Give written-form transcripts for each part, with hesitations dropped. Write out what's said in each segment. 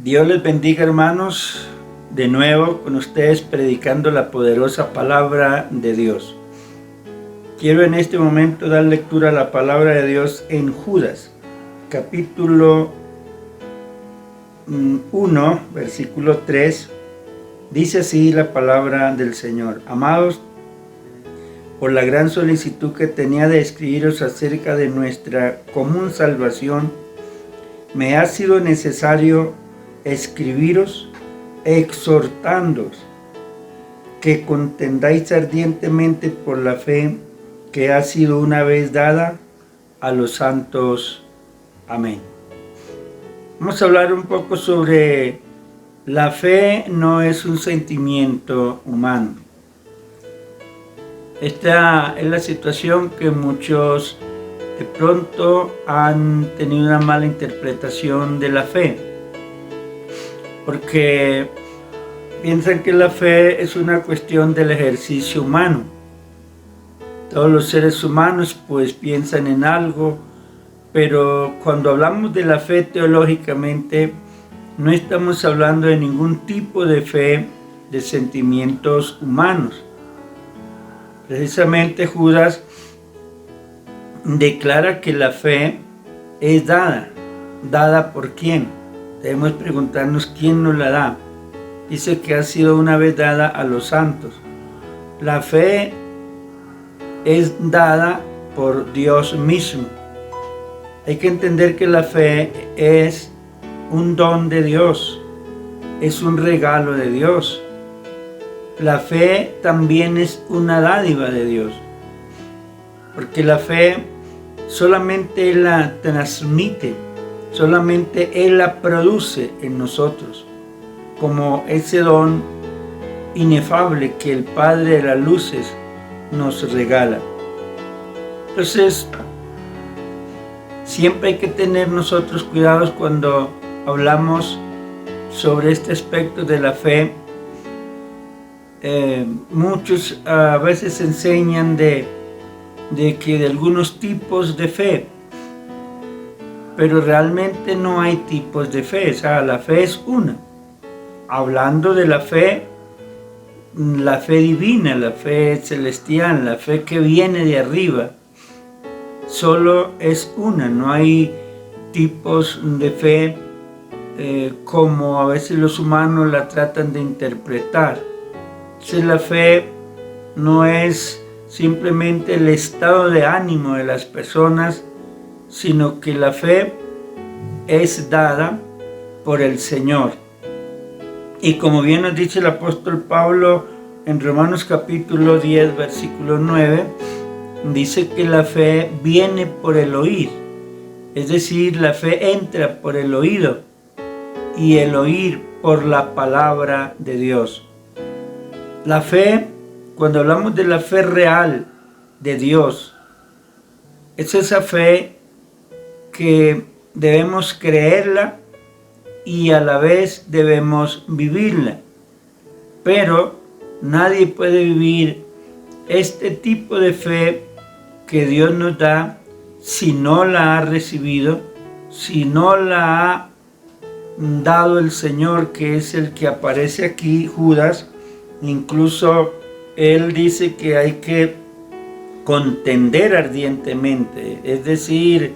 Dios les bendiga, hermanos, de nuevo con ustedes predicando la poderosa palabra de Dios. Quiero en este momento dar lectura a la palabra de Dios en Judas, capítulo 1, versículo 3. Dice así la palabra del Señor: Amados, por la gran solicitud que tenía de escribiros acerca de nuestra común salvación, me ha sido necesario escribiros exhortándoos que contendáis ardientemente por la fe que ha sido una vez dada a los santos. Amén. Vamos a hablar un poco sobre la fe. No es un sentimiento humano. Esta es la situación que muchos de pronto han tenido una mala interpretación de la fe, porque piensan que la fe es una cuestión del ejercicio humano. Todos los seres humanos pues piensan en algo, pero cuando hablamos de la fe teológicamente no estamos hablando de ningún tipo de fe de sentimientos humanos. Precisamente Judas declara que la fe es dada. ¿Dada por quién? Debemos preguntarnos quién nos la da. Dice que ha sido una vez dada a los santos. La fe es dada por Dios mismo. Hay que entender que la fe es un don de Dios, es un regalo de Dios. La fe también es una dádiva de Dios, porque la fe solamente Él la transmite, solamente Él la produce en nosotros, como ese don inefable que el Padre de las luces nos regala. Entonces, siempre hay que tener nosotros cuidados cuando hablamos sobre este aspecto de la fe. Muchos a veces enseñan de que de algunos tipos de fe, pero realmente no hay tipos de fe. O sea, la fe es una. Hablando de la fe divina, la fe celestial, la fe que viene de arriba, solo es una. No hay tipos de fe como a veces los humanos la tratan de interpretar. Entonces, la fe no es simplemente el estado de ánimo de las personas, sino que la fe es dada por el Señor. Y como bien nos dice el apóstol Pablo en Romanos capítulo 10, versículo 9, dice que la fe viene por el oír. Es decir, la fe entra por el oído y el oír por la palabra de Dios. La fe, cuando hablamos de la fe real de Dios, es esa fe que debemos creerla y a la vez debemos vivirla. Pero nadie puede vivir este tipo de fe que Dios nos da si no la ha recibido, si no la ha dado el Señor, que es el que aparece aquí, Judas. Incluso él dice que hay que contender ardientemente, es decir,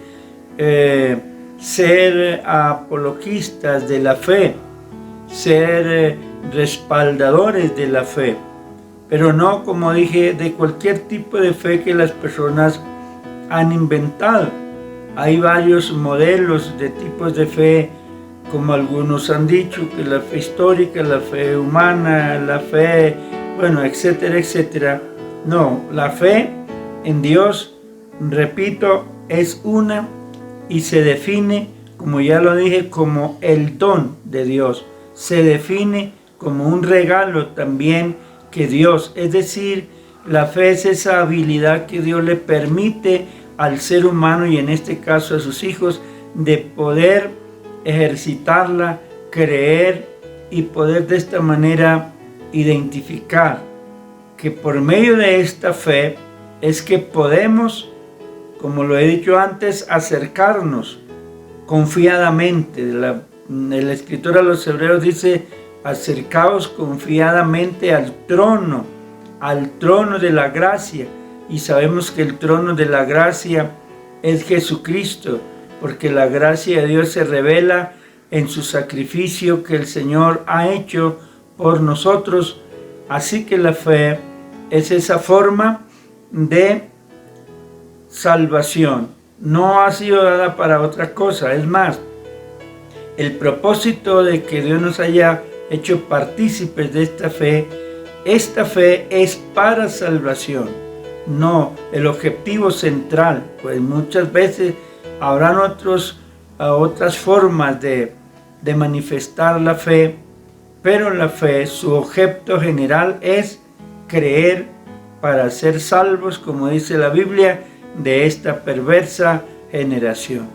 ser apologistas de la fe, ser respaldadores de la fe, pero no, como dije, de cualquier tipo de fe que las personas han inventado. Hay varios modelos de tipos de fe, como algunos han dicho, que la fe histórica, la fe humana, la fe, bueno, etcétera, etcétera. No, la fe en Dios, repito, es una y se define, como ya lo dije, como el don de Dios. Se define como un regalo también que Dios, es decir, la fe es esa habilidad que Dios le permite al ser humano, y en este caso a sus hijos, de poder ejercitarla, creer y poder de esta manera identificar que por medio de esta fe es que podemos, como lo he dicho antes, acercarnos confiadamente. El escritor a los Hebreos dice: acercaos confiadamente al trono de la gracia. Y sabemos que el trono de la gracia es Jesucristo, porque la gracia de Dios se revela en su sacrificio que el Señor ha hecho por nosotros. Así que la fe es esa forma de salvación. No ha sido dada para otra cosa. Es más, el propósito de que Dios nos haya hecho partícipes de esta fe es para salvación. No, el objetivo central, pues muchas veces habrán otras formas de manifestar la fe, pero la fe, su objeto general es creer para ser salvos, como dice la Biblia, de esta perversa generación.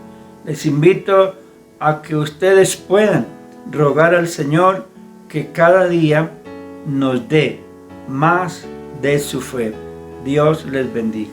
Les invito a que ustedes puedan rogar al Señor que cada día nos dé más de su fe. Dios les bendiga.